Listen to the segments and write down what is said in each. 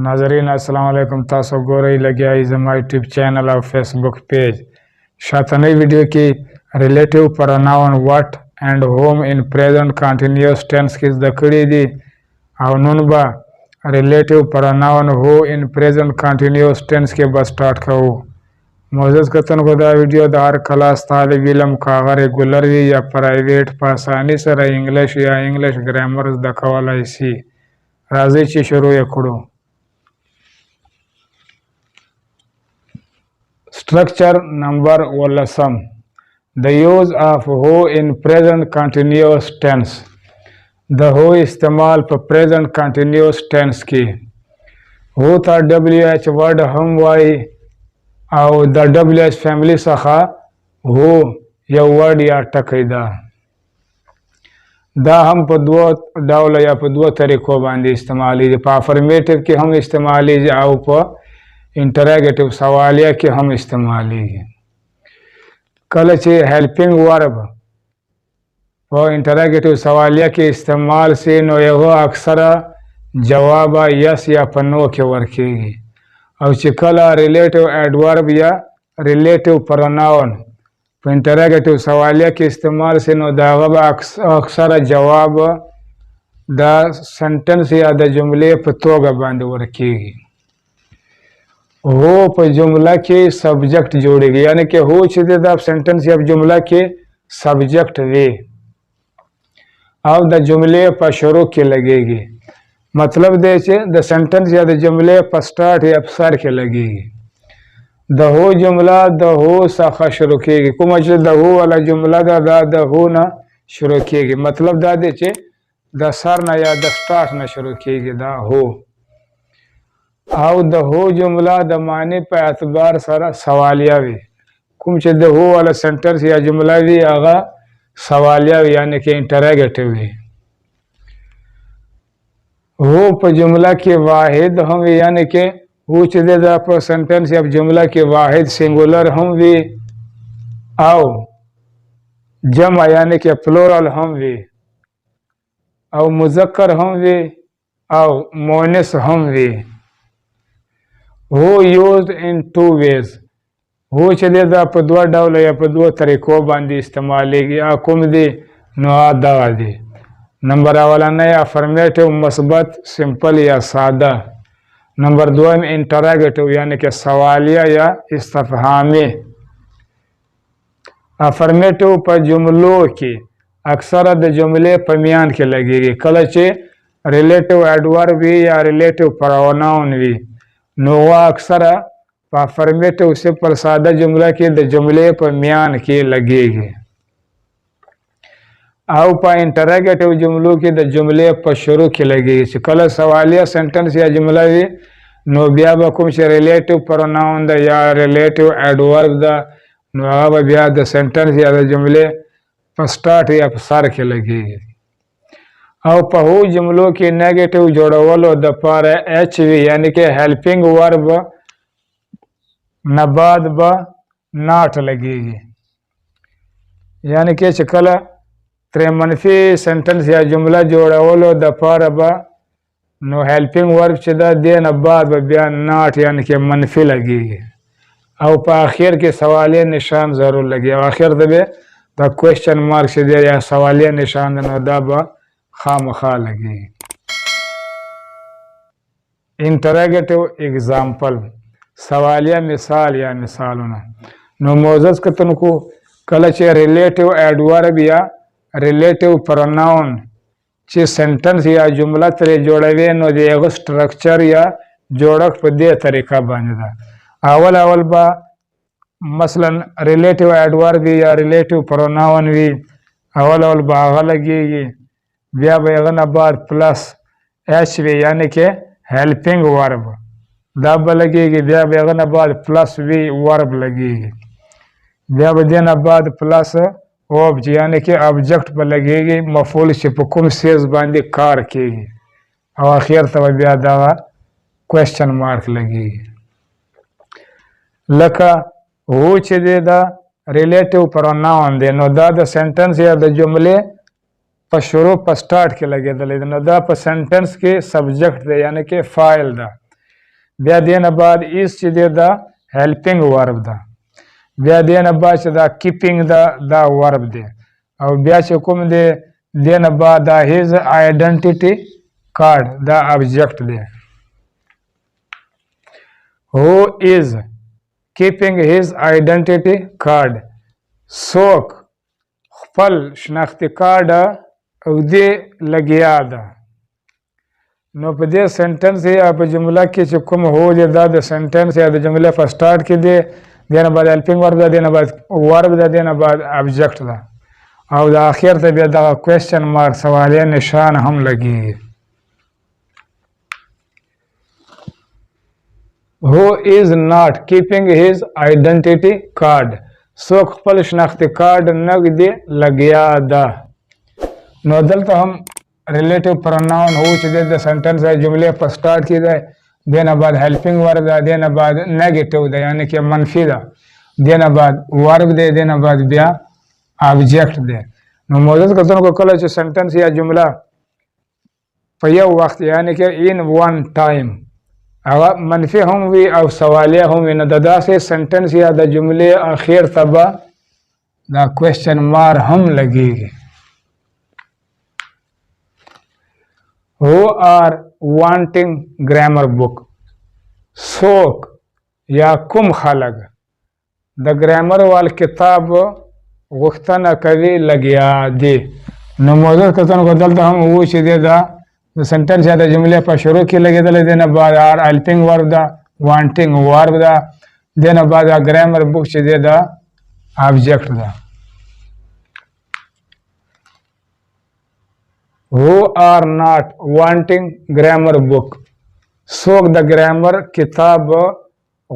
नाजरीन अस्सलाम वालेकुम। तासो गोरई लगे आई जमा यूट्यूब चैनल और फेसबुक पेज शातनई वीडियो की relative pronoun what and whom in present continuous tense की दकड़ी दी और नुनबा relative pronoun who in present continuous tense के बस स्टार्ट करो। मोजस कतन को दा वीडियो दार क्लास तालिब इल्म कागर रेगुलर या प्राइवेट पासानी सर इंग्लिश या इंग्लिश ग्रामर दखवाला इसी राजी ची शुरू यकड़ो। Structure number 1 The use of who in present continuous tense the who इस्तेमाल पर present continuous tense की who था WH word हम वाई और the WH family सखा who या word या टकैदा दा हम पर दो डावल या पर दो तरीकों बांधी इस्तेमाली पा अफर्मेटिव की हम इस्तेमाली आओ पर इंटरोगेटिव सवालिया के हम इस्तेमाली कल चे हेल्पिंग वर्ब वो इंटरोगेटिव सवालिया के इस्तेमाल से नो यहो अक्सर जवाब यस या पन्नो के वर्केगी और चिकला रिलेटिव एडवर्ब या रिलेटिव प्रोनाउन इंटरोगेटिव सवालिया के इस्तेमाल से नो दागब अक्सर जवाब द सेंटेंस या द जुमले पतोगा बांध वर्केगी हो पर जुमला के सब्जेक्ट जोड़ेगी यानी कि हो छेद आप सेंटेंस या जुमला के सब्जेक्ट वे अब द जुमले पर शुरू के लगेगी मतलब दे द सेंटेंस या द जुमले पर स्टार्ट या सर के लगेगी द हो जुमला द हो साखा शुरू केगी कुछ द हो वाला जुमला द हो ना शुरू केगी मतलब दा दे द सर ना या द स्टार्ट ना शुरू केगी द हो आओ द हो जुमला द माने पे एतबार सारा सवालिया भी कुछ द हो वाला सेंटेंस या जुमला भी आगा सवालिया भी यानी कि इंटरोगेटिव भी हो पर जुमला के वाहिद हम यानी कि वो चीज़ पर सेंटेंस या जुमला के वाहिद सिंगुलर हम भी आओ जमा यानी कि प्लूरल हम भी आओ मुजक्कर हम भी आओ मोनस हम भी हो यूज इन टू वेज हो चले पर दो डावल या पर दो तरीकों बांधी इस्तेमालेगी आकुम दी नुआदा दी नंबर वाला नया अफर्मेटिव मस्बत सिंपल या सादा नंबर 2 में इंटरोगेटिव यानी कि सवालिया या इस्तफहामी अफर्मेटिव पर जुमलों की अक्सर द जुमले पमियान के लगेगी कलचे रिलेटिव एडवर्ब भी या रिलेटिव प्रोनाउन भी नोवा अक्सर अफर्मेटिव से पर सादा जुमला के द जुमले पर म्यान के लगेगी आओ पा इंटरोगेटिव जुमलों के द जुमले पर शुरू के लगेगी कल सवालिया सेंटेंस या जुमला भी नोबिया बकुम से रिलेटिव प्रोनाउन द या रिलेटिव एडवर्ब द नोआ बिया द सेंटेंस या द जुमले पर स्टार्ट या सर के लगेगी और पहू जुमलों के नेगेटिव जोड़वलो द पर एच वी यानी कि हेल्पिंग वर्ब नबाद ब नाट लगेगी यानी कि चकल त्रे मनफी सेंटेंस या जुमला जोड़वलो द पर ब नो हेल्पिंग वर्ब चिदा दे नबाद ब बयान नाट यानी कि मनफी लगेगी और पर आखिर के सवालिया निशान जरूर लगे आखिर दबे द क्वेश्चन मार्क से दे या सवालिया निशान नो द खाम खा लगी इंटरोगेटिव एग्जाम्पल सवालिया मिसाल या मिसालों नो मोजस के तुमको कल चे रिलेटिव एडवर्ब या रिलेटिव प्रोनाउन चे सेंटेंस या जुमला तरे जोड़वे नो देगो स्ट्रक्चर या जोड़क पर दे तरीका बनदा अवल अवल बा मसलन रिलेटिव एडवर्ब या रिलेटिव प्रोनाउन भी अवल अवल बागा लगेगी व्या बेगन बाद प्लस एच वी यानी कि हेल्पिंग वर्ब दब लगेगी व्या बेगन बाद प्लस वी वर्ब लगेगी व्या बदेन बाद प्लस ऑब्ज यानी कि ऑब्जेक्ट पर लगेगी मफूल शिपकुम सेज बांधी कार केगी और आखिर तब व्या दावा क्वेश्चन मार्क लगेगी लका हो दे द रिलेटिव प्रोनाउन दे नो द सेंटेंस या द जुमले पर शुरू पर स्टार्ट के लगे द पर सेंटेंस के सब्जेक्ट दे यानी कि फाइल दा بیا دین بعد is چې دا helping verb ده بیا دین بعد چې دا keeping دا verb دی او بیا چې کوم دی دین بعد دا his identity card دا object دی who is keeping his identity card څوک خپل شناختی کارډ او دې لګیا ده نو په دې سنټنس یا په جمله کې چې کوم هو دی دا د سنټنس یا د جمله په سٹارټ کې دی دینه بعد هیلپینګ ورب ده دینه بعد ورب ده دینه بعد ابجیکټ ده او د اخر ته بیا دا کوېسچن مارک سوالیه نشان هم لګي who is not keeping his identity card څوک خپل شناختی کارډ نه دی لګیا ده نو دلته هم ریلیټیو پروناون هو چې د سنټنس یا جملې په سٹارټ کې دی دینه بعد هیلپینګ ورب ده دینه بعد نیگیټیو ده یعنی کې منفي ده دینه بعد ورب دی دینه بعد بیا ابجیکټ دی نو موجود کتونکو کله چې سنټنس یا جمله په یو وخت یعنی کې in one time هغه منفي هم وي او سوالیه هم وي نو د داسې سنټنس یا د جملې اخر ته به دا کوېسچن مار هم لګیږي who are wanting grammar book څوک یا کوم خلک د ګرامر وال کتاب غوښتنه کوي لګیا دي نو موجود کتونکو دلته هم و چې دی دا د سنټنس یا د جملې په شروع کې لګېدلی دی نه بعد آر هیلپینګ ورب ده وانټینګ ورب ده دی نه بعد ګرامر بک چې دی دا ابجیکټ ده who are not wanting grammar book څوک د ګرامر کتاب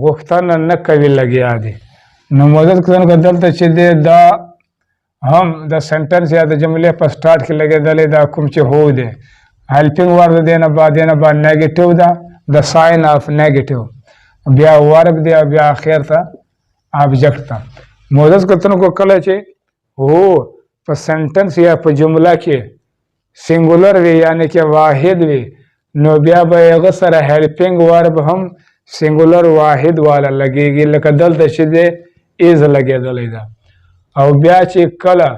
غوښتنه نه کوي لګیا دي نو موجود کتونکو دلته چې دی دا هم د سنټنس یا د جملې په سٹارټ کې لګېدلی دا کوم چې هو دی هیلپینګ ورب دینه بعد نیگیټیو ده د ساین اف نیگیټیو بیا ورب دی بیا اخر ته ابجیکټ ته موجود کتونکو کله چې هو په سنټنس یا په جمله کې سنګولر وي یعنی کې واحد وي نو بیا به هغه سره هیلپینګ ورب هم سنګولر واحد والا لګیږي لکه دلته چې دی ایز لګېدلی ده او بیا چې کله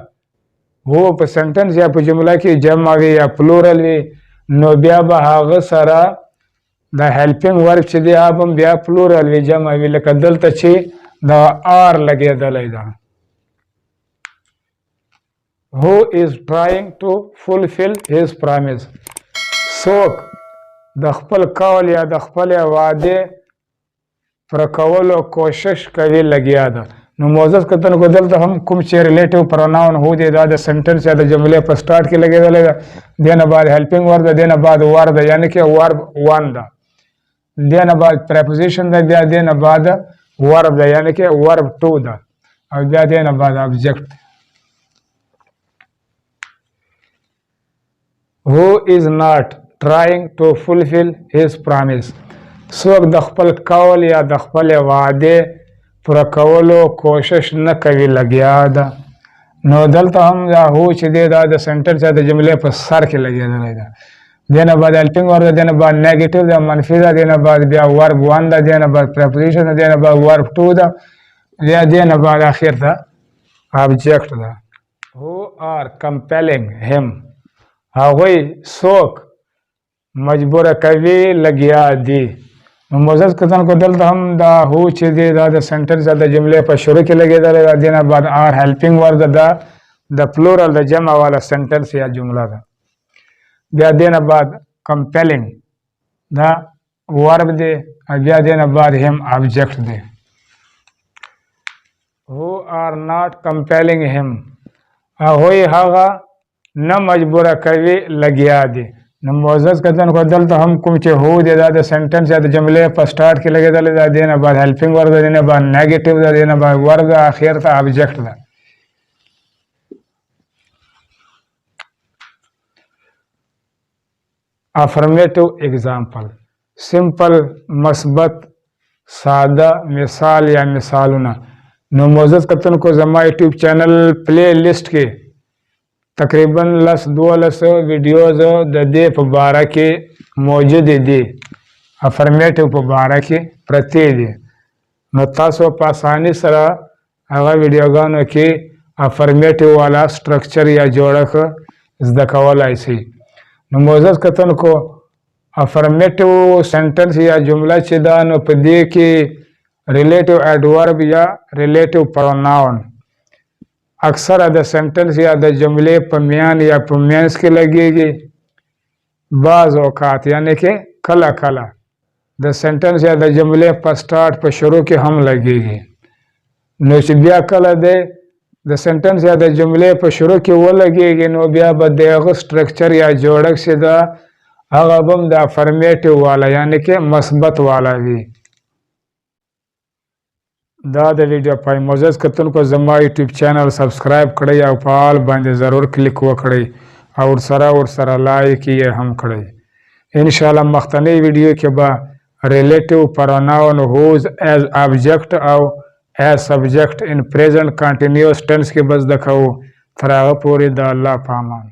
هو په سنټنس یا په جمله کې جمع وي یا پلورل وي نو بیا به هغه سره د هیلپینګ ورب چې دی هغه هم بیا پلورل وي جمع وي لکه دلته چې د آر لګېدلی ده who is trying to fulfill his promise څوک د خپل قول یا د خپل وعده پر کولو کوشش کوي لګیا ده نو موجود کتونکو دلته هم کوم چې ریلیټیو پروناون هو دی دا د سنټنس یا د جملې په سٹارټ کې لګېدلی ده دینه بعد هیلپینګ ورب ده دینه بعد ورب ده یعنی کې ورب ون ده دینه بعد پریپوزیشن ده بیا دینه بعد ورب ده یعنی کې ورب ټو ده او بیا دینه بعد ابجیکټ who is not trying to fulfill his promise څوک د خپل قول یا د خپل وعده پوره کولو کوشش نه کوي لګیا ده نو دلته هم دا هو چې دی دا د سنټنس یا د جملې په سر کې لګېدلی ده دینه بعد هیلپینګ ورب ده دینه بعد نیگیټیو ده منفي ده دینه بعد بیا ورب ون ده دینه بعد پریپوزیشن ده دینه بعد ورب ټو ده بیا دینه بعد اخر ته ابجیکټ ده who are compelling him هغوی څوک مجبوره کوي لګیا دي نو موجود کتونکو دلته هم دا هو چې دی دا د سنټنس یا د جملې په شروع کې لګېدلی ده دینه بعد آر هیلپینګ ورب ده د پلورل د جمع والا سنټنس یا جمله ده بیا دینه بعد کمپیلینګ دا ورب دی بیا دینه بعد هم ابجیکټ دی who are not compelling him هغوی هغه نه مجبوره کوي لګیا دي نو موجود کتونکو دلته هم کوم چې هو دی دا د سنټنس یا د جملې په سٹارټ کې لګېدلی ده دینه بعد هیلپینګ ورب ده دینه بعد نیگیټیو ده دینه بعد ورب ده اخر ته ابجیکټ ده افرمیټیو اگزامپل سمپل مثبت ساده مثال یا مثالونه نو موجود کتونکو زما یوټیوب چینل پلی لیسټ کې تقریبا 10-12 ویډیوز د دې په باره کې موجود دي افرمیټیو په باره کې پرتې دي نو تاسو په اساني سره هغه ویډیوګانو کې افرمیټیو والا سټرکچر یا جوړښت زده کولای شئ نو معزز کتونکو افرمیټیو سنټنس یا جمله چې ده نو په دې کې ریلیټیو ایډورب یا ریلیټیو پروناون اکثره د سنټنس یا د جملې په میان یا په مینس کې لګیږي بعض اوقات یعنی کې کله کله د سنټنس یا د جملې په سٹارټ په شروع کې هم لګیږي نو چې بیا کله د سنټنس یا د جملې په شروع کې ولګیږي نو بیا به د هغه سټرکچر یا جوړښت چې ده هغه به هم د افرمیټیو والا یعنی کې مثبت والا وي دا د ویډیو پای معزز کتونکو زما یوټیوب چینل سبسکرایب کړئ او په آل باندې ضرور کلیک وکړئ او ورسره لایک یې هم کړئ انشاءالله مخکنی ویډیو کې به ریلیټیو پروناون هوز ایز آبجیکټ او ایز سبجیکټ ان پریزنٹ کنټینیوس ټنس کې به زده کوو تر هغه پورې د الله په امان